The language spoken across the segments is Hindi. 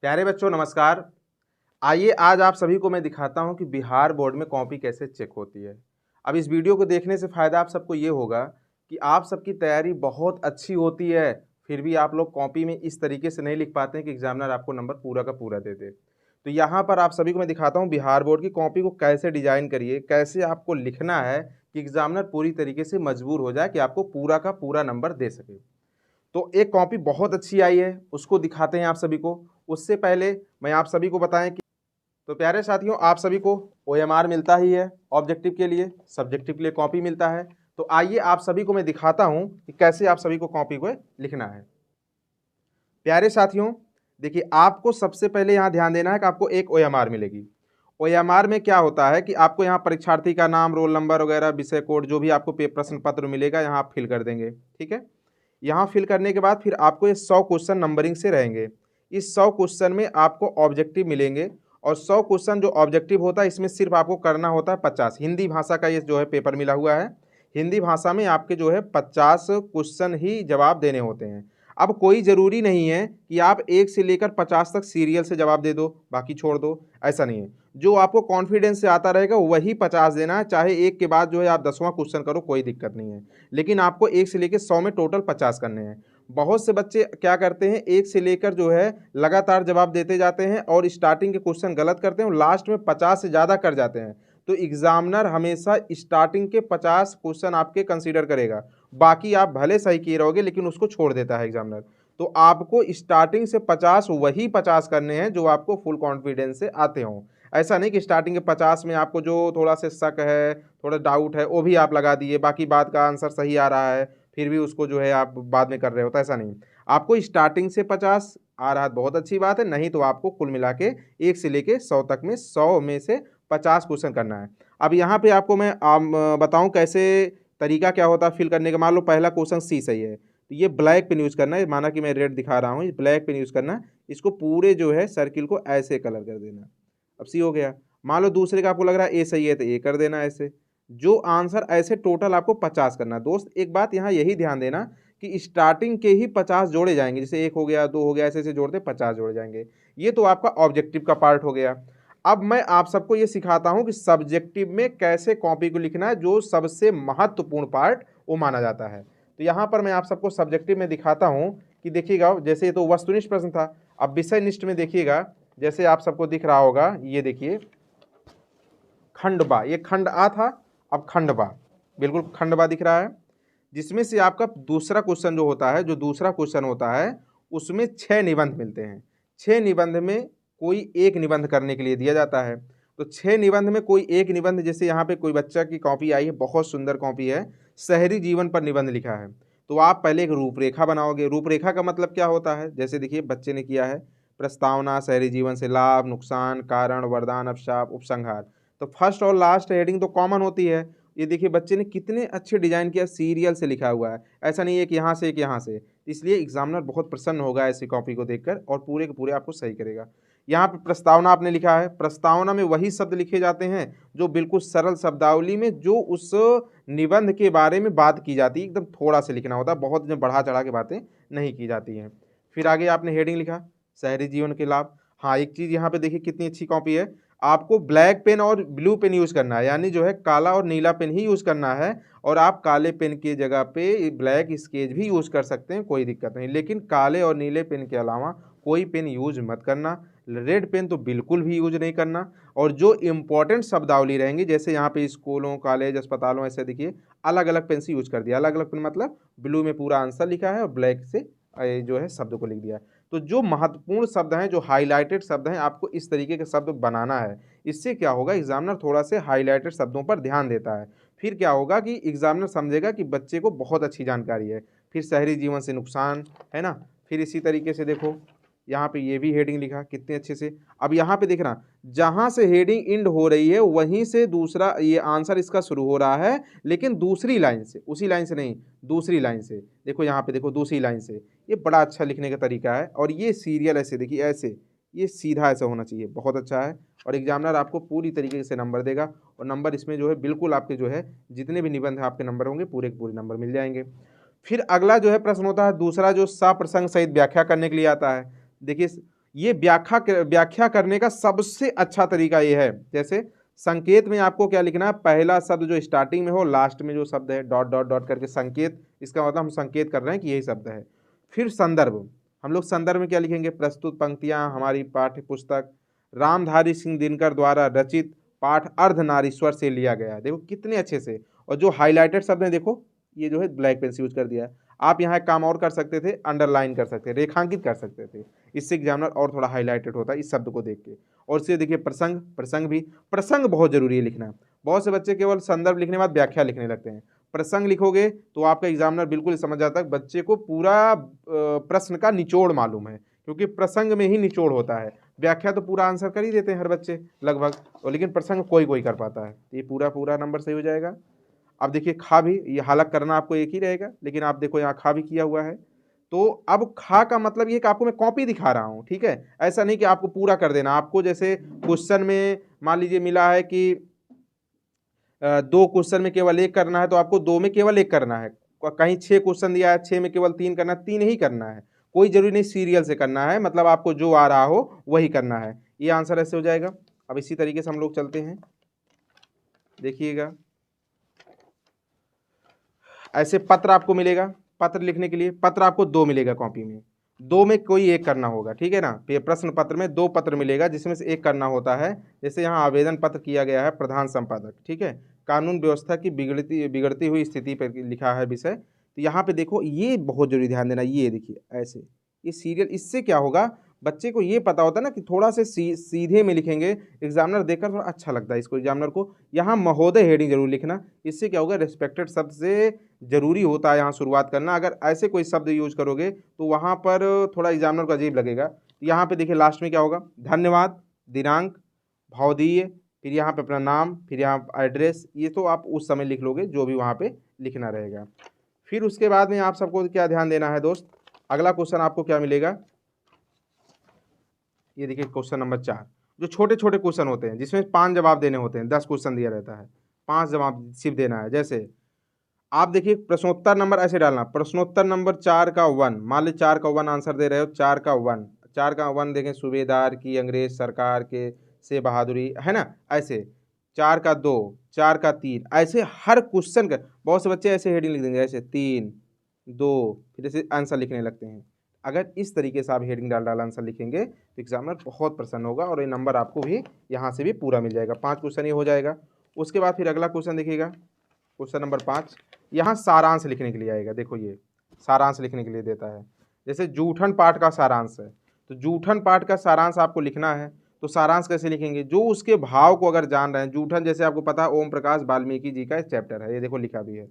प्यारे बच्चों नमस्कार। आइए आज आप सभी को मैं दिखाता हूं कि बिहार बोर्ड में कॉपी कैसे चेक होती है। अब इस वीडियो को देखने से फ़ायदा आप सबको ये होगा कि आप सबकी तैयारी बहुत अच्छी होती है, फिर भी आप लोग कॉपी में इस तरीके से नहीं लिख पाते हैं कि एग्जामिनर आपको नंबर पूरा का पूरा दे दे। तो यहाँ पर आप सभी को मैं दिखाता हूँ बिहार बोर्ड की कॉपी को कैसे डिजाइन करिए, कैसे आपको लिखना है कि एग्जामिनर पूरी तरीके से मजबूर हो जाए कि आपको पूरा का पूरा नंबर दे सके। तो एक कॉपी बहुत अच्छी आई है, उसको दिखाते हैं आप सभी को। उससे पहले मैं आप सभी को बताएं कि तो प्यारे साथियों, आप सभी को ओएमआर मिलता ही है ऑब्जेक्टिव के लिए, सब्जेक्टिव के लिए कॉपी मिलता है। तो आइए आप सभी को मैं दिखाता हूं कि कैसे आप सभी को कॉपी को लिखना है। प्यारे साथियों, देखिए आपको सबसे पहले यहाँ ध्यान देना है कि आपको एक ओएमआर मिलेगी। ओएमआर में क्या होता है कि आपको यहाँ परीक्षार्थी का नाम, रोल नंबर वगैरह, विषय कोड, जो भी आपको प्रश्न पत्र मिलेगा यहाँ आप फिल कर देंगे। ठीक है, यहाँ फिल करने के बाद फिर आपको ये 100 क्वेश्चन नंबरिंग से रहेंगे। इस 100 क्वेश्चन में आपको ऑब्जेक्टिव मिलेंगे और 100 क्वेश्चन जो ऑब्जेक्टिव होता है इसमें सिर्फ आपको करना होता है 50। हिंदी भाषा का ये जो है पेपर मिला हुआ है, हिंदी भाषा में आपके जो है 50 क्वेश्चन ही जवाब देने होते हैं। अब कोई ज़रूरी नहीं है कि आप 1 से लेकर 50 तक सीरियल से जवाब दे दो, बाकी छोड़ दो, ऐसा नहीं है। जो आपको कॉन्फिडेंस से आता रहेगा वही 50 देना है, चाहे एक के बाद जो है आप 10वां क्वेश्चन करो, कोई दिक्कत नहीं है। लेकिन आपको 1 से लेकर 100 में टोटल 50 करने हैं। बहुत से बच्चे क्या करते हैं, 1 से लेकर जो है लगातार जवाब देते जाते हैं और स्टार्टिंग के क्वेश्चन गलत करते हैं और लास्ट में 50 से ज़्यादा कर जाते हैं। तो एग्जामिनर हमेशा स्टार्टिंग के 50 क्वेश्चन आपके कंसीडर करेगा, बाकी आप भले सही किए रहोगे लेकिन उसको छोड़ देता है एग्जामिनर। तो आपको स्टार्टिंग से 50 वही 50 करने हैं जो आपको फुल कॉन्फिडेंस से आते हों। ऐसा नहीं कि स्टार्टिंग के 50 में आपको जो थोड़ा सा शक है, थोड़ा डाउट है, वो भी आप लगा दिए, बाकी बात का आंसर सही आ रहा है फिर भी उसको जो है आप बाद में कर रहे हो, तो ऐसा नहीं। आपको स्टार्टिंग से 50 आ रहा है बहुत अच्छी बात है, नहीं तो आपको कुल मिला के 1 से लेके 100 तक में 100 में से 50 क्वेश्चन करना है। अब यहाँ पे आपको मैं बताऊँ कैसे तरीका क्या होता है फिल करने का। मान लो पहला क्वेश्चन सी सही है, तो ये ब्लैक पेन यूज़ करना है, माना कि मैं रेड दिखा रहा हूँ, ब्लैक पेन यूज़ करना है, इसको पूरे जो है सर्किल को ऐसे कलर कर देना। अब सी हो गया। मान लो दूसरे का आपको लग रहा है ए सही है तो ए कर देना ऐसे। जो आंसर ऐसे टोटल आपको 50 करना। दोस्त एक बात यहाँ यही ध्यान देना कि स्टार्टिंग के ही 50 जोड़े जाएंगे, जैसे 1 हो गया, 2 हो गया, ऐसे ऐसे जोड़ते 50 जोड़े जाएंगे। ये तो आपका ऑब्जेक्टिव का पार्ट हो गया। अब मैं आप सबको ये सिखाता हूं कि सब्जेक्टिव में कैसे कॉपी को लिखना है, जो सबसे महत्वपूर्ण पार्ट वो माना जाता है। तो यहाँ पर मैं आप सबको सब्जेक्टिव में दिखाता हूँ कि देखिएगा, जैसे ये तो वस्तुनिष्ठ प्रश्न था, अब विषयनिष्ठ में देखिएगा, जैसे आप सबको दिख रहा होगा, ये देखिए खंडबा, ये खंड आ था, अब खंडबा, बिल्कुल खंडबा दिख रहा है, जिसमें से आपका दूसरा क्वेश्चन जो होता है, जो दूसरा क्वेश्चन होता है उसमें 6 निबंध मिलते हैं। 6 निबंध में कोई एक निबंध करने के लिए दिया जाता है। तो 6 निबंध में कोई एक निबंध, जैसे यहाँ पे कोई बच्चा की कॉपी आई है, बहुत सुंदर कॉपी है, शहरी जीवन पर निबंध लिखा है। तो आप पहले एक रूपरेखा बनाओगे। रूपरेखा का मतलब क्या होता है, जैसे देखिए बच्चे ने किया है प्रस्तावना, शहरी जीवन से लाभ, नुकसान, कारण, वरदान, अभिशाप, उपसंहार। तो फर्स्ट और लास्ट हेडिंग तो कॉमन होती है। ये देखिए बच्चे ने कितने अच्छे डिजाइन किया, सीरियल से लिखा हुआ है, ऐसा नहीं है कि यहाँ से एक यहाँ से। इसलिए एग्जामिनर बहुत प्रसन्न होगा ऐसी कॉपी को देखकर और पूरे के पूरे आपको सही करेगा। यहाँ पे प्रस्तावना आपने लिखा है, प्रस्तावना में वही शब्द लिखे जाते हैं जो बिल्कुल सरल शब्दावली में जो उस निबंध के बारे में बात की जाती है, एकदम थोड़ा से लिखना होता है, बहुत बढ़ा चढ़ा के बातें नहीं की जाती हैं। फिर आगे आपने हेडिंग लिखा शहरी जीवन के लाभ। हाँ, एक चीज़ यहाँ पे देखिए कितनी अच्छी कॉपी है, आपको ब्लैक पेन और ब्लू पेन यूज़ करना है, यानी जो है काला और नीला पेन ही यूज़ करना है। और आप काले पेन की जगह पे ब्लैक स्केच भी यूज़ कर सकते हैं, कोई दिक्कत नहीं, लेकिन काले और नीले पेन के अलावा कोई पेन यूज मत करना। रेड पेन तो बिल्कुल भी यूज नहीं करना। और जो इम्पोर्टेंट शब्दावली रहेंगी, जैसे यहाँ पे स्कूलों, कॉलेज, अस्पतालों, ऐसे देखिए अलग अलग पेन से यूज कर दिया। अलग अलग पेन मतलब ब्लू में पूरा आंसर लिखा है और ब्लैक से जो है शब्द को लिख दिया है। तो जो महत्वपूर्ण शब्द हैं, जो हाईलाइटेड शब्द हैं, आपको इस तरीके के शब्द बनाना है। इससे क्या होगा, एग्जामिनर थोड़ा से हाईलाइटेड शब्दों पर ध्यान देता है। फिर क्या होगा कि एग्जामिनर समझेगा कि बच्चे को बहुत अच्छी जानकारी है। फिर शहरी जीवन से नुकसान, है ना। फिर इसी तरीके से देखो यहाँ पे ये भी हेडिंग लिखा कितने अच्छे से। अब यहाँ पे देखना, जहाँ से हेडिंग इंड हो रही है वहीं से दूसरा ये आंसर इसका शुरू हो रहा है, लेकिन दूसरी लाइन से, उसी लाइन से नहीं, दूसरी लाइन से। देखो यहाँ पे देखो दूसरी लाइन से। ये बड़ा अच्छा लिखने का तरीका है। और ये सीरियल ऐसे देखिए, ऐसे ये सीधा ऐसा होना चाहिए, बहुत अच्छा है। और एग्जामिनर आपको पूरी तरीके से नंबर देगा और नंबर इसमें जो है बिल्कुल आपके जो है जितने भी निबंध आपके नंबर होंगे पूरे के पूरे नंबर मिल जाएंगे। फिर अगला जो है प्रश्न होता है दूसरा, जो सप्रसंग सहित व्याख्या करने के लिए आता है। देखिए ये व्याख्या करने का सबसे अच्छा तरीका ये है। जैसे संकेत में आपको क्या लिखना है, पहला शब्द जो स्टार्टिंग में हो, लास्ट में जो शब्द है डॉट डॉट डॉट करके संकेत, इसका मतलब हम संकेत कर रहे हैं कि यही शब्द है। फिर संदर्भ, हम लोग संदर्भ में क्या लिखेंगे, प्रस्तुत पंक्तियां हमारी पाठ्य पुस्तक रामधारी सिंह दिनकर द्वारा रचित पाठ अर्धनारीश्वर से लिया गया। देखो कितने अच्छे से, और जो हाईलाइटेड शब्द है देखो, ये जो है ब्लैक पेन से यूज कर दिया है। आप यहाँ एक काम और कर सकते थे, अंडरलाइन कर सकते थे, रेखांकित कर सकते थे, इससे एग्जामिनर और थोड़ा हाईलाइटेड होता है इस शब्द को देख के। और इससे देखिए प्रसंग, प्रसंग बहुत जरूरी है लिखना। बहुत से बच्चे केवल संदर्भ लिखने के बाद व्याख्या लिखने लगते हैं। प्रसंग लिखोगे तो आपका एग्जामिनर बिल्कुल समझ जाता है बच्चे को पूरा प्रश्न का निचोड़ मालूम है, क्योंकि प्रसंग में ही निचोड़ होता है। व्याख्या तो पूरा आंसर कर ही देते हैं हर बच्चे लगभग, और लेकिन प्रसंग कोई कोई कर पाता है। ये पूरा नंबर सही हो जाएगा। अब देखिए खा भी, ये हालत करना आपको एक ही रहेगा, लेकिन आप देखो यहाँ खा भी किया हुआ है। तो अब खा का मतलब ये कि आपको मैं कॉपी दिखा रहा हूँ, ठीक है, ऐसा नहीं कि आपको पूरा कर देना। आपको जैसे क्वेश्चन में मान लीजिए मिला है कि 2 क्वेश्चन में केवल 1 करना है, तो आपको 2 में केवल 1 करना है। कहीं 6 क्वेश्चन दिया है, 6 में केवल 3 करना है, 3 ही करना है। कोई जरूरी नहीं सीरियल से करना है, मतलब आपको जो आ रहा हो वही करना है। ये आंसर ऐसे हो जाएगा। अब इसी तरीके से हम लोग चलते हैं, देखिएगा ऐसे पत्र आपको मिलेगा। पत्र लिखने के लिए पत्र आपको 2 मिलेगा कॉपी में, 2 में कोई 1 करना होगा, ठीक है ना। प्रश्न पत्र में 2 पत्र मिलेगा जिसमें से 1 करना होता है। जैसे यहाँ आवेदन पत्र किया गया है प्रधान संपादक, ठीक है, कानून व्यवस्था की बिगड़ती हुई स्थिति पर लिखा है विषय। तो यहाँ पे देखो ये बहुत जरूरी ध्यान देना, ये देखिए ऐसे ये सीरियल, इससे क्या होगा बच्चे को ये पता होता है ना कि थोड़ा से सीधे में लिखेंगे, एग्जामिनर देखकर थोड़ा अच्छा लगता है इसको एग्जामिनर को। यहाँ महोदय हेडिंग जरूर लिखना, इससे क्या होगा रिस्पेक्टेड शब्द से जरूरी होता है यहाँ शुरुआत करना। अगर ऐसे कोई शब्द यूज करोगे तो वहाँ पर थोड़ा एग्जामिनर को अजीब लगेगा। यहाँ पे देखिए लास्ट में क्या होगा, धन्यवाद, दिनांक, भावदीय, फिर यहाँ पे अपना नाम, फिर यहाँ एड्रेस, ये तो आप उस समय लिख लोगे जो भी वहाँ पे लिखना रहेगा। फिर उसके बाद में आप सबको क्या ध्यान देना है दोस्त, अगला क्वेश्चन आपको क्या मिलेगा, ये देखिए क्वेश्चन नंबर 4, जो छोटे छोटे क्वेश्चन होते हैं जिसमें 5 जवाब देने होते हैं, 10 क्वेश्चन दिया रहता है, 5 जवाब सिर्फ देना है। जैसे आप देखिए प्रश्नोत्तर नंबर ऐसे डालना, प्रश्नोत्तर नंबर 4 का 1, मान ली 4 का 1 आंसर दे रहे हो, 4 का 1, 4 का 1 देखें, सूबेदार की अंग्रेज सरकार के से बहादुरी, है ना, ऐसे 4 का 2, 4 का 3, ऐसे हर क्वेश्चन का। बहुत से बच्चे ऐसे हेडिंग लिख देंगे, ऐसे 3 2, फिर ऐसे आंसर लिखने लगते हैं। अगर इस तरीके से आप हेडिंग डाल आंसर लिखेंगे तो एग्जामिनर बहुत प्रसन्न होगा, और ये नंबर आपको भी यहाँ से भी पूरा मिल जाएगा। 5 क्वेश्चन ये हो जाएगा। उसके बाद फिर अगला क्वेश्चन देखिएगा, क्वेश्चन नंबर 5, यहाँ सारांश लिखने के लिए आएगा। देखो ये सारांश लिखने के लिए देता है, जैसे जूठन पाठ का सारांश है, तो जूठन पाठ का सारांश आपको लिखना है। तो सारांश कैसे लिखेंगे, जो उसके भाव को अगर जान रहे हैं। जूठन जैसे आपको पता है ओम प्रकाश वाल्मीकि जी का एक चैप्टर है, ये देखो लिखा भी है,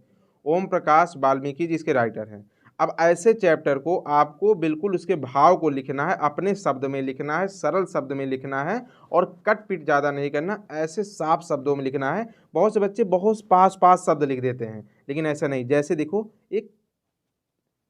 ओम प्रकाश वाल्मीकि जी इसके राइटर हैं। अब ऐसे चैप्टर को आपको बिल्कुल उसके भाव को लिखना है, अपने शब्द में लिखना है, सरल शब्द में लिखना है, और कट पिट ज़्यादा नहीं करना, ऐसे साफ शब्दों में लिखना है। बहुत से बच्चे बहुत पास शब्द लिख देते हैं, लेकिन ऐसा नहीं। जैसे देखो एक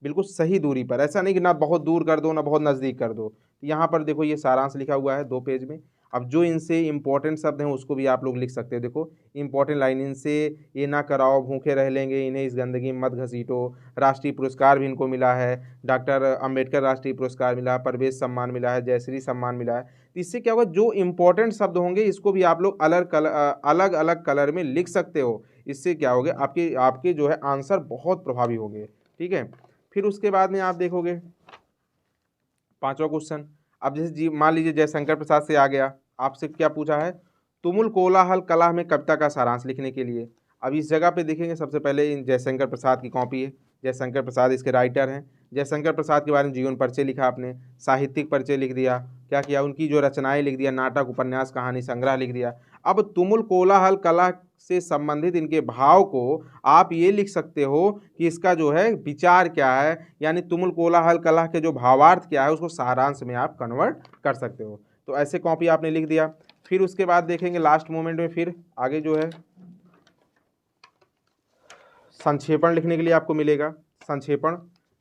बिल्कुल सही दूरी पर, ऐसा नहीं कि ना बहुत दूर कर दो ना बहुत नज़दीक कर दो। यहाँ पर देखो ये सारांश लिखा हुआ है 2 पेज में। अब जो इनसे इम्पोर्टेंट शब्द हैं उसको भी आप लोग लिख सकते हो। देखो इम्पोर्टेंट लाइन, इनसे ये ना कराओ भूखे रह लेंगे, इन्हें इस गंदगी में मत घसीटो। राष्ट्रीय पुरस्कार भी इनको मिला है, डॉक्टर अंबेडकर राष्ट्रीय पुरस्कार मिला, परवेज सम्मान मिला है, जयश्री सम्मान मिला है। तो इससे क्या होगा, जो इम्पोर्टेंट शब्द होंगे इसको भी आप लोग अलग अलग कलर में लिख सकते हो। इससे क्या होगा, आपके जो है आंसर बहुत प्रभावी होंगे, ठीक है। फिर उसके बाद में आप देखोगे 5वां क्वेश्चन। अब जैसे जी मान लीजिए जयशंकर प्रसाद से आ गया, आपसे क्या पूछा है, तुमुल कोलाहल कला में कविता का सारांश लिखने के लिए। अब इस जगह पे देखेंगे सबसे पहले इन जयशंकर प्रसाद की कॉपी है, जयशंकर प्रसाद इसके राइटर हैं। जयशंकर प्रसाद के बारे में जीवन परिचय लिखा आपने, साहित्यिक परिचय लिख दिया, क्या किया उनकी जो रचनाएं लिख दिया, नाटक उपन्यास कहानी संग्रह लिख दिया। अब तुमुल कोलाहल कला से संबंधित इनके भाव को आप ये लिख सकते हो कि इसका जो है विचार क्या है, यानी तुमुल कोलाहल कला के जो भावार्थ क्या है उसको सारांश में आप कन्वर्ट कर सकते हो। तो ऐसे कॉपी आपने लिख दिया। फिर उसके बाद देखेंगे लास्ट मोमेंट में फिर आगे जो है संक्षेपण लिखने के लिए आपको मिलेगा।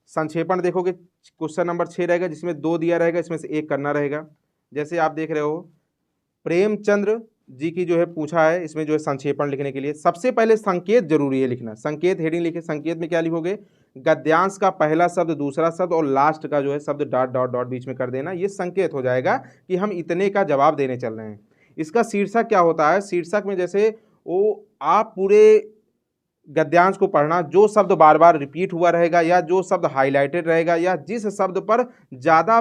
संक्षेपण देखोगे क्वेश्चन नंबर 6 रहेगा, जिसमें 2 दिया रहेगा, इसमें से 1 करना रहेगा। जैसे आप देख रहे हो प्रेमचंद्र जी की जो है पूछा है, इसमें जो है संक्षेपण लिखने के लिए सबसे पहले संकेत जरूरी है लिखना। संकेत हेडिंग लिखे, संकेत में क्या लिखोगे, गद्यांश का पहला शब्द, दूसरा शब्द और लास्ट का जो है शब्द डॉट डॉट डॉट बीच में कर देना। ये संकेत हो जाएगा कि हम इतने का जवाब देने चल रहे हैं। इसका शीर्षक क्या होता है? शीर्षक में जैसे वो आप पूरे गद्यांश को पढ़ना, जो शब्द बार बार रिपीट हुआ रहेगा या जो शब्द हाईलाइटेड रहेगा या जिस शब्द पर ज़्यादा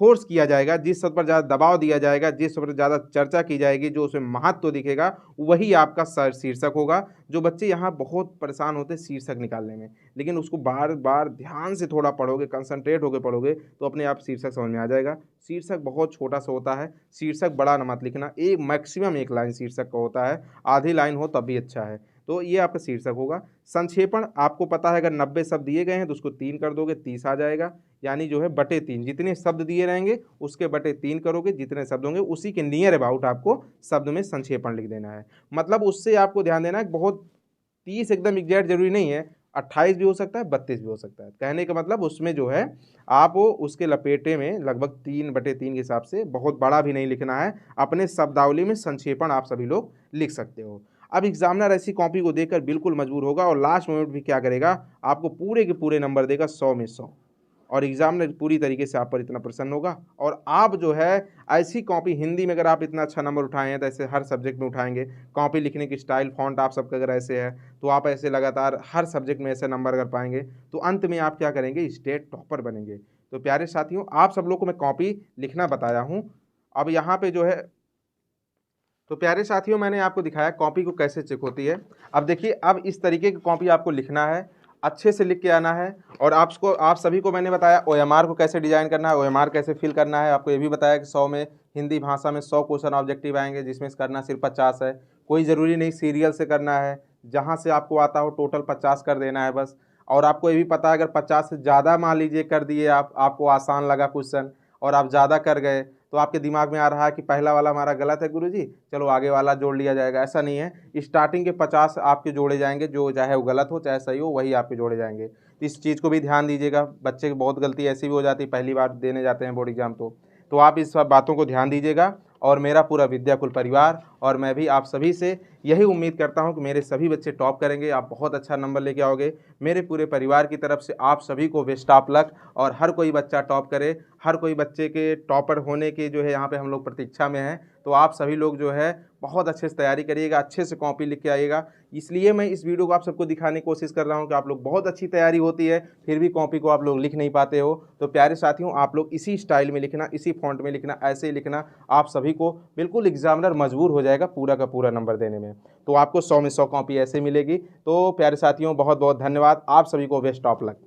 फोर्स किया जाएगा, जिस शब्द पर ज़्यादा दबाव दिया जाएगा, जिस शब्द पर ज़्यादा चर्चा की जाएगी, जो उसमें महत्व दिखेगा, वही आपका शीर्षक होगा। जो बच्चे यहाँ बहुत परेशान होते हैं शीर्षक निकालने में, लेकिन उसको बार बार ध्यान से थोड़ा पढ़ोगे, कंसंट्रेट होकर पढ़ोगे तो अपने आप शीर्षक समझ में आ जाएगा। शीर्षक बहुत छोटा सा होता है, शीर्षक बड़ा न मत लिखना, एक मैक्सिमम एक लाइन शीर्षक का होता है, आधी लाइन हो तब भी अच्छा है। तो ये आपका शीर्षक होगा। संक्षेपण आपको पता है, अगर 90 शब्द दिए गए हैं तो उसको 3 कर दोगे, 30 आ जाएगा, यानी जो है बटे 3, जितने शब्द दिए रहेंगे उसके बटे 3 करोगे, जितने शब्द होंगे उसी के नियर अबाउट आपको शब्द में संक्षेपण लिख देना है। मतलब उससे आपको ध्यान देना है, बहुत 30 एकदम एग्जैक्ट जरूरी नहीं है, 28 भी हो सकता है, 32 भी हो सकता है। कहने का मतलब उसमें जो है आप उसके लपेटे में लगभग 3/3 के हिसाब से, बहुत बड़ा भी नहीं लिखना है, अपने शब्दावली में संक्षेपण आप सभी लोग लिख सकते हो। अब एग्जामिनर ऐसी कॉपी को देखकर बिल्कुल मजबूर होगा और लास्ट मोमेंट भी क्या करेगा, आपको पूरे के पूरे नंबर देगा 100 में 100, और एग्जामिनर पूरी तरीके से आप पर इतना प्रसन्न होगा। और आप जो है ऐसी कॉपी, हिंदी में अगर आप इतना अच्छा नंबर उठाए हैं तो ऐसे हर सब्जेक्ट में उठाएंगे। कॉपी लिखने की स्टाइल, फॉन्ट आप सबका अगर ऐसे है तो आप ऐसे लगातार हर सब्जेक्ट में ऐसे नंबर अगर पाएंगे तो अंत में आप क्या करेंगे, स्टेट टॉपर बनेंगे। तो प्यारे साथियों, आप सब लोग को मैं कॉपी लिखना बताया हूँ। अब यहाँ पे जो है, तो प्यारे साथियों मैंने आपको दिखाया कॉपी को कैसे चेक होती है। अब देखिए, अब इस तरीके की कॉपी आपको लिखना है, अच्छे से लिख के आना है। और आप सभी को मैंने बताया OMR को कैसे डिजाइन करना है, OMR कैसे फिल करना है। आपको ये भी बताया कि 100 में हिंदी भाषा में 100 क्वेश्चन ऑब्जेक्टिव आएंगे, जिसमें से करना सिर्फ 50 है। कोई ज़रूरी नहीं सीरियल से करना है, जहाँ से आपको आता हो टोटल 50 कर देना है बस। और आपको ये भी पता है, अगर 50 से ज़्यादा मान लीजिए कर दिए आपको आसान लगा क्वेश्चन और आप ज़्यादा कर गए तो आपके दिमाग में आ रहा है कि पहला वाला हमारा गलत है गुरुजी, चलो आगे वाला जोड़ लिया जाएगा। ऐसा नहीं है, स्टार्टिंग के 50 आपके जोड़े जाएंगे, जो चाहे वो गलत हो चाहे सही हो वही आपके जोड़े जाएंगे। इस चीज़ को भी ध्यान दीजिएगा। बच्चे की बहुत गलती ऐसी भी हो जाती है, पहली बार देने जाते हैं बोर्ड एग्जाम, तो आप इस सब बातों को ध्यान दीजिएगा। और मेरा पूरा विद्याकुल परिवार और मैं भी आप सभी से यही उम्मीद करता हूं कि मेरे सभी बच्चे टॉप करेंगे, आप बहुत अच्छा नंबर लेके आओगे। मेरे पूरे परिवार की तरफ से आप सभी को बेस्ट ऑफ लक, और हर कोई बच्चा टॉप करे, हर कोई बच्चे के टॉपर होने के जो है यहाँ पे हम लोग प्रतीक्षा में हैं। तो आप सभी लोग जो है बहुत अच्छे से तैयारी करिएगा, अच्छे से कॉपी लिख के आइएगा। इसलिए मैं इस वीडियो को आप सबको दिखाने की कोशिश कर रहा हूँ कि आप लोग बहुत अच्छी तैयारी होती है, फिर भी कॉपी को आप लोग लिख नहीं पाते हो। तो प्यारे साथियों, आप लोग इसी स्टाइल में लिखना, इसी फॉन्ट में लिखना, ऐसे ही लिखना, आप सभी को बिल्कुल एग्जामिनर मजबूर हो जाएगा पूरा का पूरा नंबर देने में। तो आपको 100 में 100 कॉपी ऐसे मिलेगी। तो प्यारे साथियों, बहुत बहुत धन्यवाद, आप सभी को बेस्ट ऑफ लक।